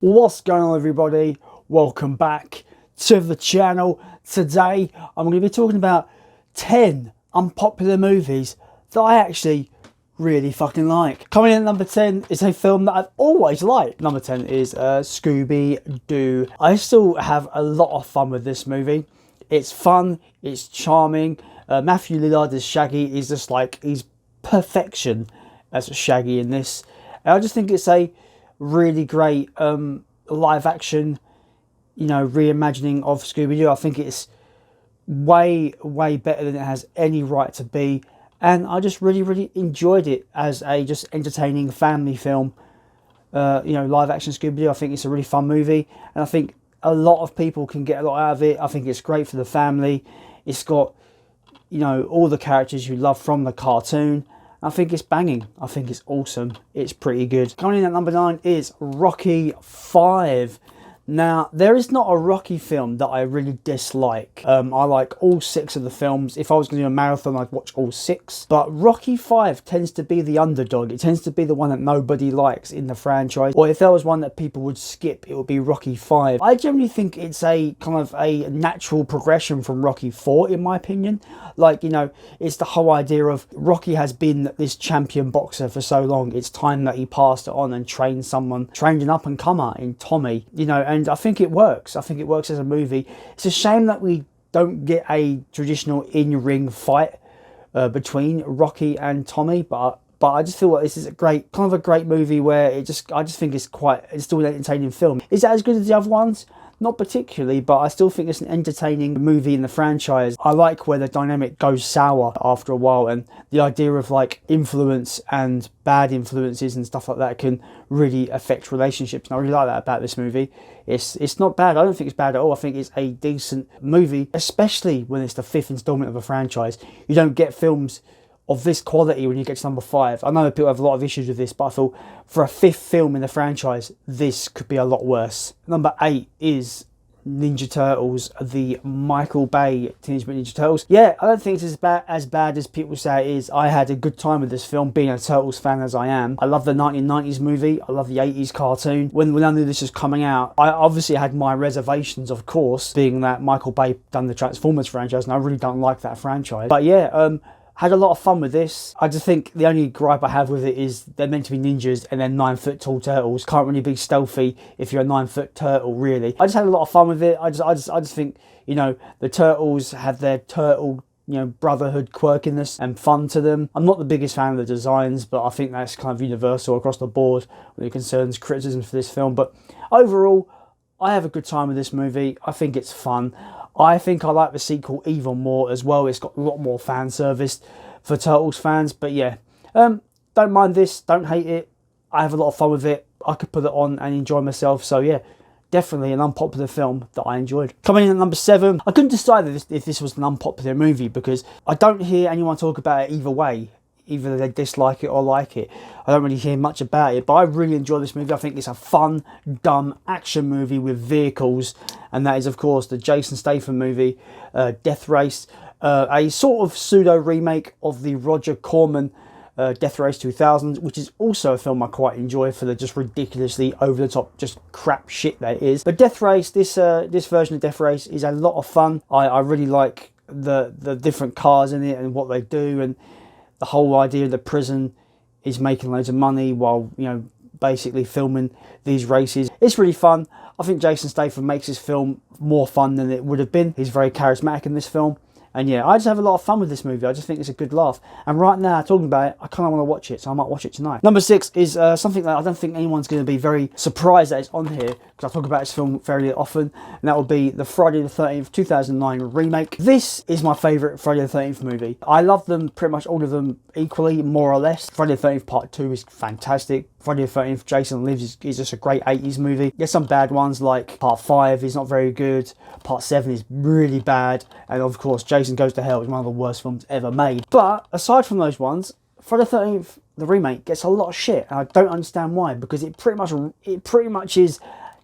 What's going on, everybody? Welcome back to the channel. Today I'm going to be talking about 10 unpopular movies that I actually really fucking like. Coming in at number 10 is a film that I've always liked. Number 10 is ScoobyDoo. I still have a lot of fun with this movie. It's fun, it's charming. Matthew Lillard as Shaggy is just like, he's perfection as Shaggy in this. And I just think it's a really great live action, reimagining of Scooby-Doo. I think it's way better than it has any right to be, and I just really enjoyed it as a just entertaining family film. Live action Scooby-Doo. I think it's a really fun movie, and I think a lot of people can get a lot out of it. I think it's great for the family. It's got all the characters you love from the cartoon. I think it's banging. I think it's awesome. It's pretty good. Coming in at number 9 is Rocky 5. Now, there is not a Rocky film that I really dislike. I like all 6 of the films. If I was going to do a marathon, I'd watch all 6. But Rocky 5 tends to be the underdog. It tends to be the one that nobody likes in the franchise. Or if there was one that people would skip, it would be Rocky 5. I generally think it's a kind of a natural progression from Rocky 4, in my opinion. Like, it's the whole idea of Rocky has been this champion boxer for so long. It's time that he passed it on and trained an up-and-comer in Tommy, and I think it works. I think it works as a movie. It's a shame that we don't get a traditional in-ring fight between Rocky and Tommy, but I just feel like this is a great movie where I just think it's still an entertaining film. Is that as good as the other ones? Not particularly, but I still think it's an entertaining movie in the franchise. I like where the dynamic goes sour after a while, and the idea of like influence and bad influences and stuff like that can really affect relationships. And I really like that about this movie. It's not bad. I don't think it's bad at all. I think it's a decent movie, especially when it's the 5th installment of a franchise. You don't get films of this quality when you get to number 5. I know people have a lot of issues with this, but I feel for a 5th film in the franchise, this could be a lot worse. Number 8 is Ninja Turtles, the Michael Bay Teenage Mutant Ninja Turtles. Yeah, I don't think it's as bad as people say it is. I had a good time with this film, being a Turtles fan as I am. I love the 1990s movie. I love the 80s cartoon. When I knew this was coming out, I obviously had my reservations, of course, being that Michael Bay done the Transformers franchise, and I really don't like that franchise. But yeah, had a lot of fun with this. I just think the only gripe I have with it is they're meant to be ninjas and they're 9-foot tall turtles. Can't really be stealthy if you're a 9-foot turtle, really. I just had a lot of fun with it. I just think, the turtles have their turtle, brotherhood quirkiness and fun to them. I'm not the biggest fan of the designs, but I think that's kind of universal across the board when it concerns criticisms for this film. But overall, I have a good time with this movie. I think it's fun. I think I like the sequel even more as well. It's got a lot more fan service for Turtles fans. But yeah, don't mind this. Don't hate it. I have a lot of fun with it. I could put it on and enjoy myself. So yeah, definitely an unpopular film that I enjoyed. Coming in at number 7, I couldn't decide if this was an unpopular movie because I don't hear anyone talk about it either way. Either they dislike it or like it. I don't really hear much about it, but I really enjoy this movie. I think it's a fun, dumb action movie with vehicles, and that is, of course, the Jason Statham movie, Death Race, a sort of pseudo remake of the Roger Corman Death Race 2000, which is also a film I quite enjoy for the just ridiculously over-the-top, just crap shit that it is. But Death Race, this version of Death Race is a lot of fun. I really like the different cars in it and what they do, and the whole idea of the prison is making loads of money while, basically filming these races. It's really fun. I think Jason Statham makes this film more fun than it would have been. He's very charismatic in this film. And yeah, I just have a lot of fun with this movie. I just think it's a good laugh. And right now, talking about it, I kind of want to watch it, so I might watch it tonight. Number 6 is something that I don't think anyone's going to be very surprised that it's on here, because I talk about this film fairly often, and that will be the Friday the 13th 2009 remake. This is my favourite Friday the 13th movie. I love them, pretty much all of them equally, more or less. Friday the 13th Part 2 is fantastic. Friday the 13th Jason Lives is just a great 80s movie. There's some bad ones, like Part 5 is not very good, Part 7 is really bad, and of course Jason Goes to Hell is one of the worst films ever made. But aside from those ones, Friday the 13th, the remake, gets a lot of shit, and I don't understand why, because it pretty much is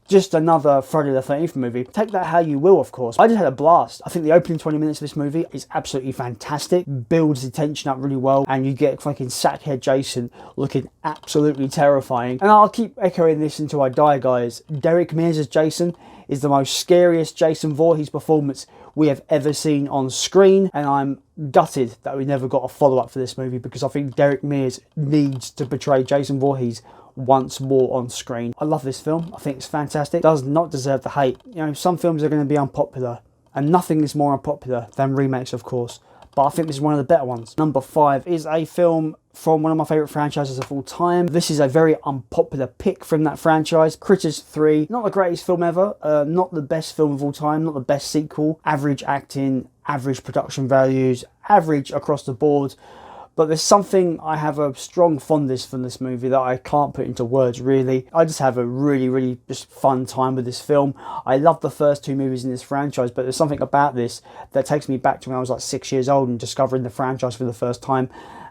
just another Friday the 13th movie. Take that how you will, of course. I just had a blast. I think the opening 20 minutes of this movie is absolutely fantastic. Builds the tension up really well, and you get fucking sackhead Jason looking absolutely terrifying. And I'll keep echoing this until I die, guys. Derek Mears as Jason is the most scariest Jason Voorhees performance we have ever seen on screen, and I'm gutted that we never got a follow-up for this movie, because I think Derek Mears needs to portray Jason Voorhees once more on screen. I love this film. I think it's fantastic. Does not deserve the hate. You know, some films are going to be unpopular, and nothing is more unpopular than remakes, of course, but I think this is one of the better ones. Number 5 is a film from one of my favourite franchises of all time. This is a very unpopular pick from that franchise. Critters 3, not the greatest film ever, not the best film of all time, not the best sequel. Average acting, average production values, average across the board. But there's something, I have a strong fondness from this movie that I can't put into words, really. I just have a really just fun time with this film. I love the first 2 movies in this franchise, but there's something about this that takes me back to when I was like 6 years old and discovering the franchise for the first time.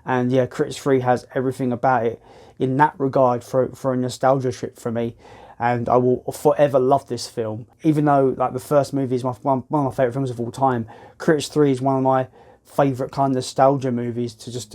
And yeah, Critters 3 has everything about it in that regard for a nostalgia trip for me. And I will forever love this film. Even though like the first movie is one of my favourite films of all time, Critters 3 is one of my favourite kind of nostalgia movies to just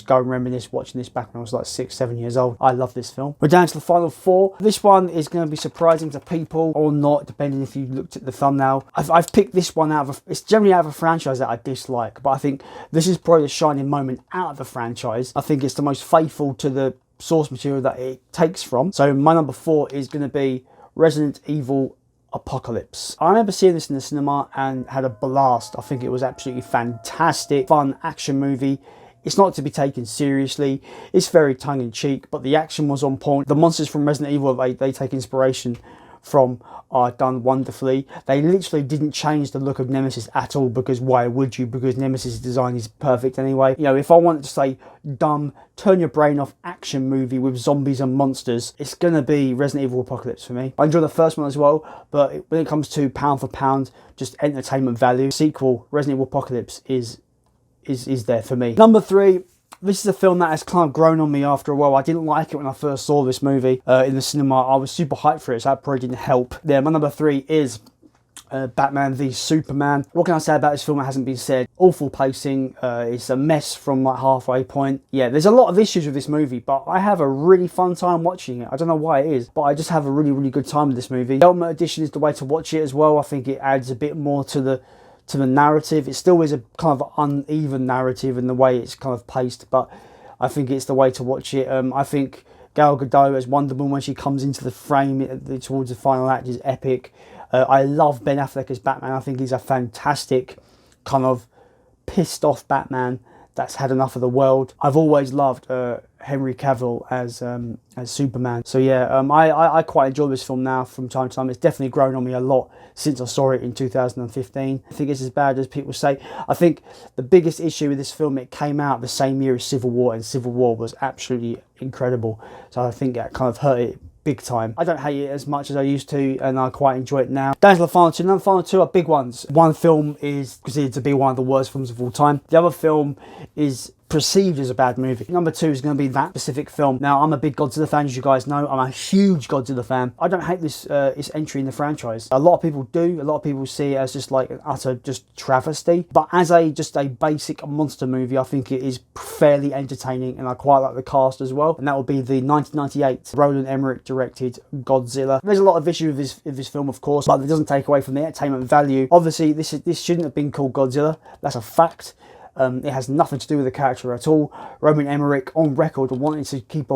go and reminisce watching this back when I was like 6-7 years old. I love this film. We're down to the final 4. This one is going to be surprising to people or not, depending if you looked at the thumbnail. I've picked this one out of it's generally out of a franchise that I dislike, but I think this is probably a shining moment out of the franchise. I think it's the most faithful to the source material that it takes from. So my number 4 is going to be Resident Evil Apocalypse. I remember seeing this in the cinema and had a blast. I think it was absolutely fantastic, fun action movie. It's not to be taken seriously. It's very tongue-in-cheek, but the action was on point. The monsters from Resident Evil they take inspiration from are done wonderfully. They literally didn't change the look of Nemesis at all, because why would you? Because Nemesis' design is perfect anyway. You know, if I wanted to say dumb, turn your brain off action movie with zombies and monsters, it's gonna be Resident Evil Apocalypse for me. I enjoy the first one as well, but when it comes to pound for pound, just entertainment value, sequel, Resident Evil Apocalypse is there for me. Number 3. This is a film that has kind of grown on me after a while. I didn't like it when I first saw this movie in the cinema. I was super hyped for it, so that probably didn't help. Yeah, my number 3 is Batman v Superman. What can I say about this film that hasn't been said? Awful pacing. It's a mess from like halfway point. Yeah, there's a lot of issues with this movie, but I have a really fun time watching it. I don't know why it is, but I just have a really good time with this movie. The Ultimate Edition is the way to watch it as well. I think it adds a bit more to the narrative. It still is a kind of uneven narrative in the way it's kind of paced, but I think it's the way to watch it. I think Gal Gadot as Wonder Woman when she comes into the frame towards the final act is epic. I love Ben Affleck as Batman. I think he's a fantastic kind of pissed off Batman that's had enough of the world. I've always loved Henry Cavill as Superman. So yeah, I quite enjoy this film now from time to time. It's definitely grown on me a lot since I saw it in 2015. I think it's as bad as people say. I think the biggest issue with this film, it came out the same year as Civil War, and Civil War was absolutely incredible. So I think that kind of hurt it big time. I don't hate it as much as I used to, and I quite enjoy it now. Down to the final 2. Now the final 2 are big ones. One film is considered to be one of the worst films of all time. The other film is perceived as a bad movie. Number 2 is going to be that specific film. Now, I'm a big Godzilla fan, as you guys know. I'm a huge Godzilla fan. I don't hate this its entry in the franchise. A lot of people do. A lot of people see it as just like an utter just travesty. But as just a basic monster movie, I think it is fairly entertaining, and I quite like the cast as well. And that will be the 1998 Roland Emmerich directed Godzilla. There's a lot of issues with this film, of course, but it doesn't take away from the entertainment value. Obviously, this shouldn't have been called Godzilla. That's a fact. It has nothing to do with the character at all. Roland Emmerich, on record, wanted to keep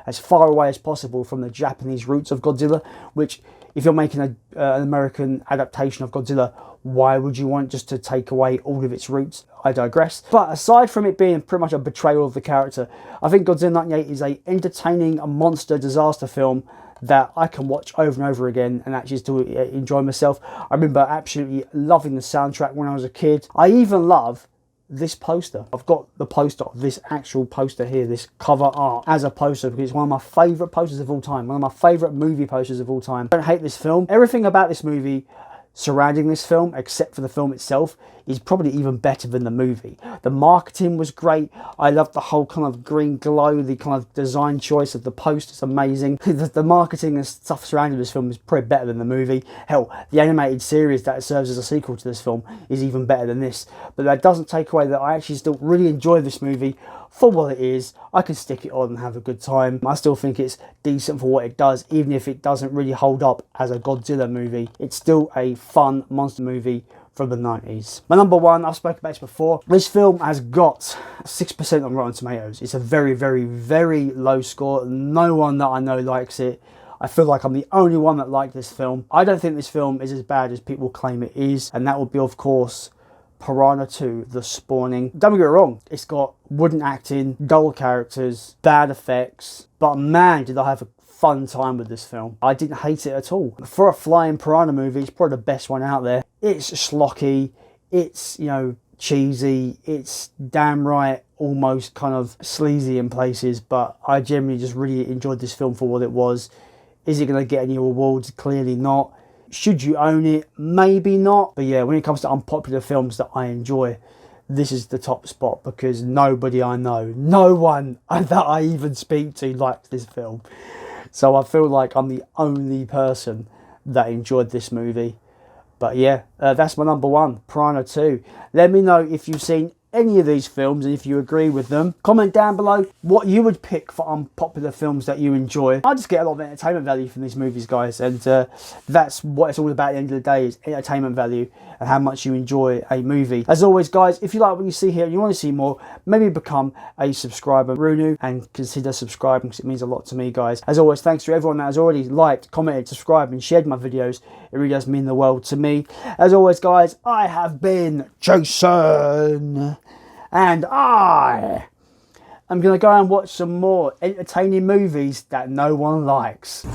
as far away as possible from the Japanese roots of Godzilla, which, if you're making an American adaptation of Godzilla, why would you want just to take away all of its roots? I digress. But aside from it being pretty much a betrayal of the character, I think Godzilla 98 is an entertaining monster disaster film that I can watch over and over again and actually still enjoy myself. I remember absolutely loving the soundtrack when I was a kid. I even love this poster. I've got the poster of this actual poster here, this cover art as a poster, because it's one of my favourite posters of all time, one of my favourite movie posters of all time. I don't hate this film. Everything about this movie surrounding this film, except for the film itself, is probably even better than the movie. The marketing was great. I loved the whole kind of green glow, the kind of design choice of the post is amazing. The marketing and stuff surrounding this film is probably better than the movie. Hell, the animated series that serves as a sequel to this film is even better than this. But that doesn't take away that I actually still really enjoy this movie for what it is. I can stick it on and have a good time. I still think it's decent for what it does, even if it doesn't really hold up as a Godzilla movie. It's still a fun monster movie from the 90s. My number one, I've spoken about this before. This film has got 6% on Rotten Tomatoes. It's a very, very, very low score. No one that I know likes it. I feel like I'm the only one that liked this film. I don't think this film is as bad as people claim it is, and that would be, of course, Piranha 2, The Spawning. Don't get me wrong, it's got wooden acting, dull characters, bad effects, but man, did I have a fun time with this film. I didn't hate it at all. For a flying piranha movie, it's probably the best one out there. It's schlocky, it's, you know, cheesy, it's damn right almost kind of sleazy in places, but I generally just really enjoyed this film for what it was. Is it going to get any awards? Clearly not. Should you own it? Maybe not. But yeah, when it comes to unpopular films that I enjoy, this is the top spot, because nobody I know, no one that I even speak to likes this film. So I feel like I'm the only person that enjoyed this movie. But yeah, that's my number one, Piranha 2. Let me know if you've seen any of these films and if you agree with them. Comment down below what you would pick for unpopular films that you enjoy. I just get a lot of entertainment value from these movies, guys, and that's what it's all about at the end of the day, is entertainment value and how much you enjoy a movie. As always, guys, if you like what you see here and you want to see more, maybe become a subscriber, Runu, and consider subscribing, because it means a lot to me, guys. As always, thanks to everyone that has already liked, commented, subscribed and shared my videos. It really does mean the world to me. As always, guys, I have been Jason, and I am going to go and watch some more entertaining movies that no one likes.